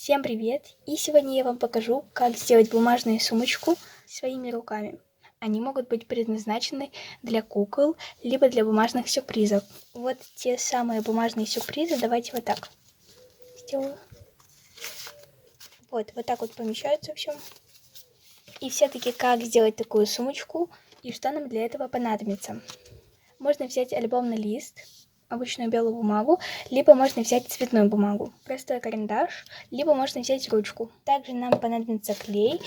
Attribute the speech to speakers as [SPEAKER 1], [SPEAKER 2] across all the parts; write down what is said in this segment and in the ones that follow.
[SPEAKER 1] Всем привет! И сегодня я вам покажу, как сделать бумажную сумочку своими руками. Они могут быть предназначены для кукол, либо для бумажных сюрпризов. Вот те самые бумажные сюрпризы, давайте вот так сделаю. Вот так вот помещаются все. И все-таки как сделать такую сумочку и что нам для этого понадобится. Можно взять альбомный лист, обычную белую бумагу, либо можно взять цветную бумагу, простой карандаш, либо можно взять ручку. Также нам понадобится клей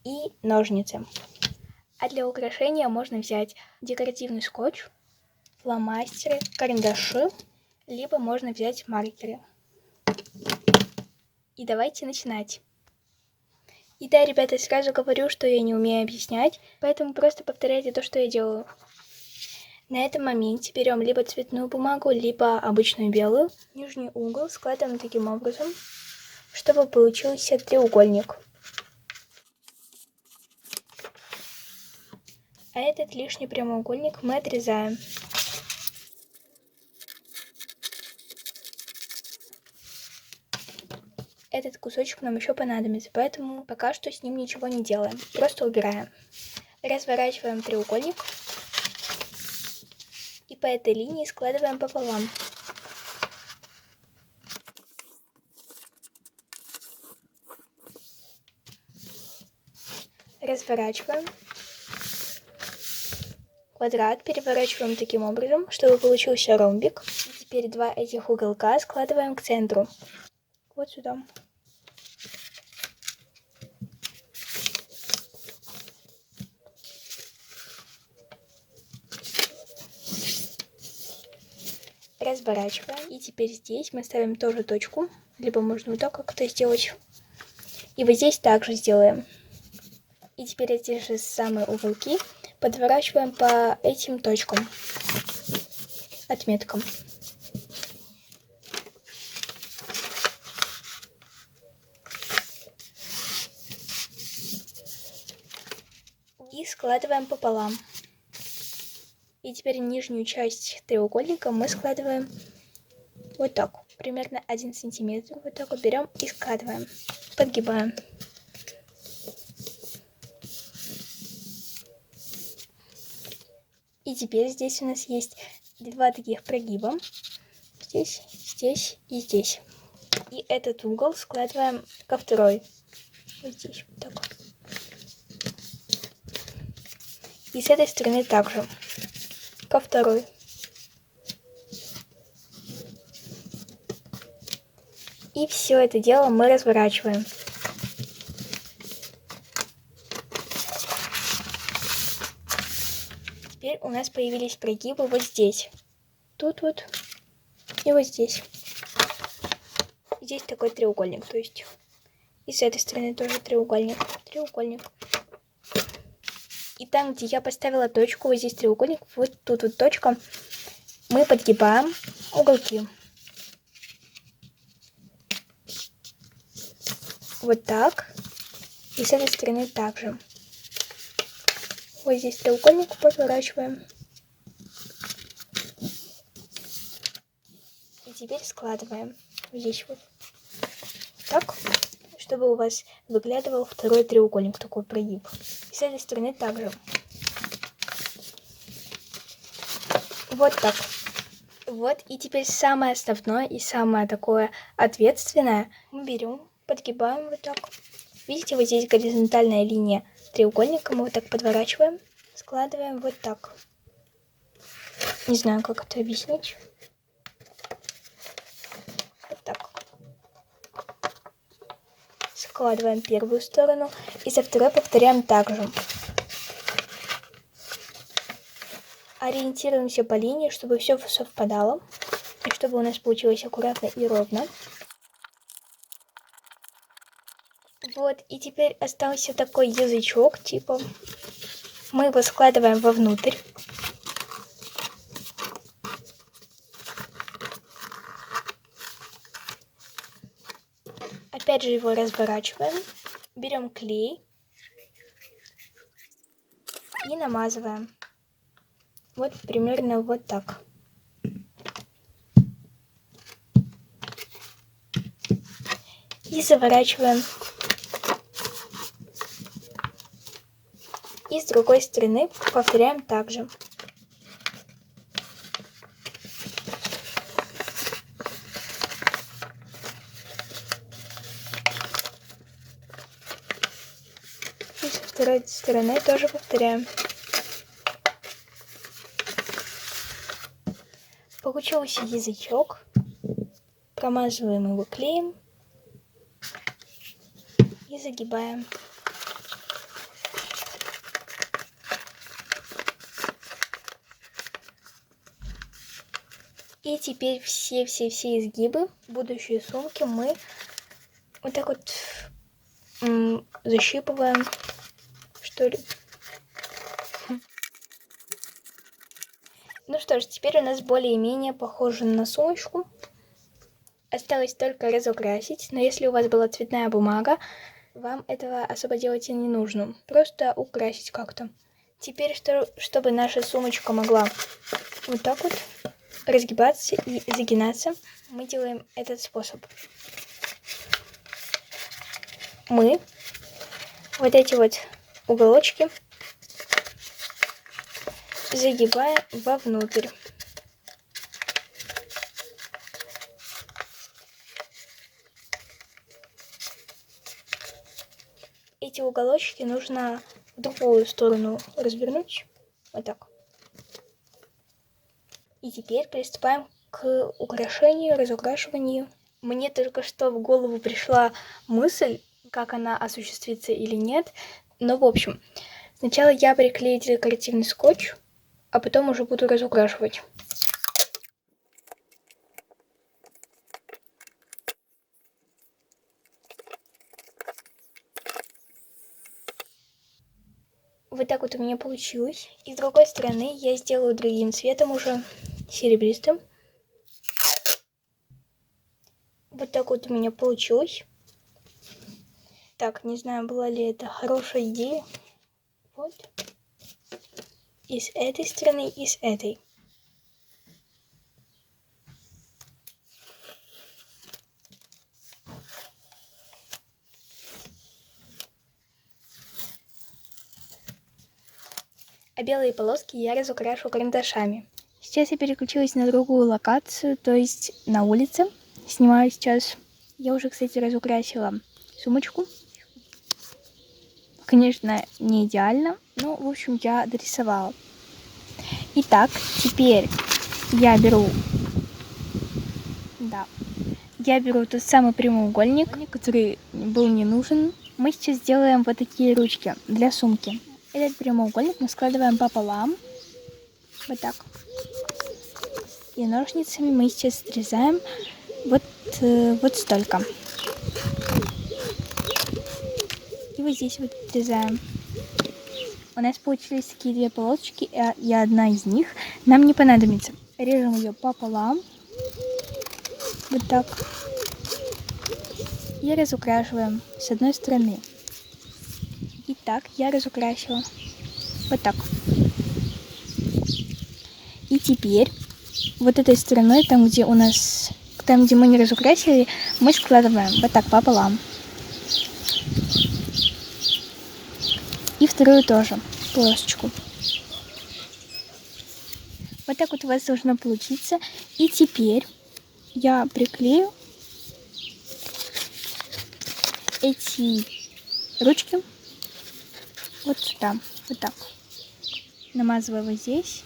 [SPEAKER 1] и ножницы. А для украшения можно взять декоративный скотч, фломастеры, карандаши, либо можно взять маркеры. И давайте начинать. И да, ребята, сразу говорю, что я не умею объяснять, поэтому просто повторяйте то, что я делаю. На этом моменте берем либо цветную бумагу, либо обычную белую. Нижний угол складываем таким образом, чтобы получился треугольник. А этот лишний прямоугольник мы отрезаем. Этот кусочек нам еще понадобится, поэтому пока что с ним ничего не делаем. Просто убираем. Разворачиваем треугольник. И по этой линии складываем пополам. Разворачиваем. Квадрат переворачиваем таким образом, чтобы получился ромбик. И теперь два этих уголка складываем к центру. Вот сюда. Разворачиваем. И теперь здесь мы ставим тоже точку. Либо можно вот так как-то сделать. И вот здесь также сделаем. И теперь эти же самые уголки подворачиваем по этим точкам, отметкам. И складываем пополам. И теперь нижнюю часть треугольника мы складываем вот так. Примерно 1 сантиметр. Вот так вот берем и складываем. Подгибаем. И теперь здесь у нас есть два таких прогиба. Здесь, здесь и здесь. И этот угол складываем ко второй. Вот здесь вот так. И с этой стороны также. Ко второй. И все это дело мы разворачиваем. Теперь у нас появились прогибы вот здесь. Тут вот. И вот здесь. Здесь такой треугольник, то есть. И с этой стороны тоже треугольник. Треугольник. И там, где я поставила точку, вот здесь треугольник, вот тут вот точка, мы подгибаем уголки. Вот так. И с этой стороны также. Вот здесь треугольник подворачиваем. И теперь складываем. Вот здесь вот. Так. Чтобы у вас выглядывал второй треугольник, такой прогиб. И с этой стороны также. Вот так. Вот, и теперь самое основное и самое такое ответственное мы берем, подгибаем вот так. Видите, вот здесь горизонтальная линия треугольника, мы вот так подворачиваем, складываем вот так. Не знаю, как это объяснить. Вот так. Складываем первую сторону и со второй повторяем так же. Ориентируемся по линии, чтобы все совпадало. И чтобы у нас получилось аккуратно и ровно. Вот, и теперь остался такой язычок, типа. Мы его складываем вовнутрь. Опять же его разворачиваем. Берем клей. И намазываем. Вот примерно вот так. И заворачиваем. И с другой стороны повторяем также. И со второй стороны тоже повторяем. Получился язычок. Промазываем его клеем и загибаем. И теперь все изгибы будущей сумки мы вот так вот защипываем, что ли. Ну что ж, теперь у нас более-менее похоже на сумочку. Осталось только разукрасить, но если у вас была цветная бумага, вам этого особо делать и не нужно. Просто украсить как-то. Теперь, чтобы наша сумочка могла вот так вот разгибаться и загинаться, мы делаем этот способ. Мы вот эти вот уголочки загибаем вовнутрь. Эти уголочки нужно в другую сторону развернуть. Вот так. И теперь приступаем к украшению, разукрашиванию. Мне только что в голову пришла мысль, как она осуществится или нет. Но в общем, сначала я приклею декоративный скотч, а потом уже буду разукрашивать. Вот так вот у меня получилось. И с другой стороны я сделаю другим цветом, уже серебристым. Вот так вот у меня получилось. Так, не знаю, была ли это хорошая идея. Вот. И с этой стороны, и с этой. А белые полоски я разукрашу карандашами. Сейчас я переключилась на другую локацию, то есть на улице. Снимаю сейчас. Я уже, кстати, разукрасила сумочку. Конечно, не идеально, но, в общем, я дорисовала. Итак, теперь я беру тот самый прямоугольник, который был не нужен. Мы сейчас сделаем вот такие ручки для сумки. Этот прямоугольник мы складываем пополам. Вот так. И ножницами мы сейчас срезаем вот столько. И вот здесь вот отрезаем. У нас получились такие две полосочки, и одна из них нам не понадобится. Режем ее пополам. Вот так. И разукрашиваем с одной стороны. Итак, я разукрасила. Вот так. И теперь вот этой стороной, там где мы не разукрасили, мы складываем вот так пополам. И вторую тоже полосочку. Вот так вот у вас должно получиться. И теперь я приклею эти ручки вот сюда, вот так. Намазываю вот здесь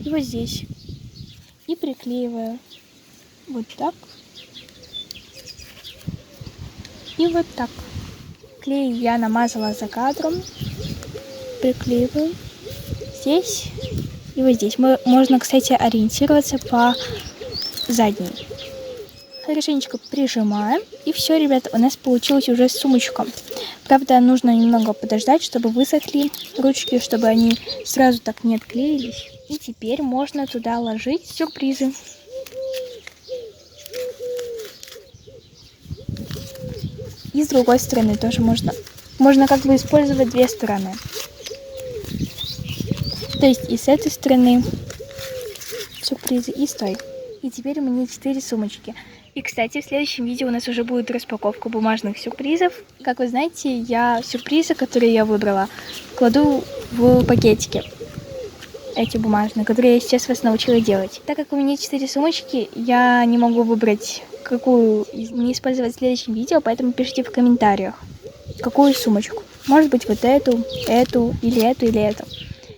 [SPEAKER 1] и вот здесь. И приклеиваю вот так. И вот так. Клей я намазала за кадром. Приклеиваю здесь и вот здесь. Можно, кстати, ориентироваться по задней. Хорошенечко прижимаем. И все, ребята, у нас получилась уже сумочка. Правда, нужно немного подождать, чтобы высохли ручки, чтобы они сразу так не отклеились. И теперь можно туда ложить сюрпризы. И с другой стороны тоже можно. Можно как бы использовать две стороны. То есть и с этой стороны сюрпризы, и с той. И теперь у меня 4 сумочки. И, кстати, в следующем видео у нас уже будет распаковка бумажных сюрпризов. Как вы знаете, я сюрпризы, которые я выбрала, кладу в пакетики. Эти бумажные, которые я сейчас вас научила делать. Так как у меня 4 сумочки, я не могу выбрать, какую из мне использовать в следующем видео, поэтому пишите в комментариях, какую сумочку. Может быть, вот эту, или эту, или эту.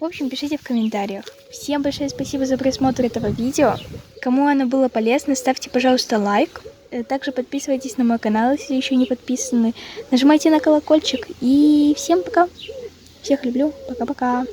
[SPEAKER 1] В общем, пишите в комментариях. Всем большое спасибо за просмотр этого видео. Кому оно было полезно, ставьте, пожалуйста, лайк. Также подписывайтесь на мой канал, если еще не подписаны. Нажимайте на колокольчик. И всем пока. Всех люблю. Пока-пока.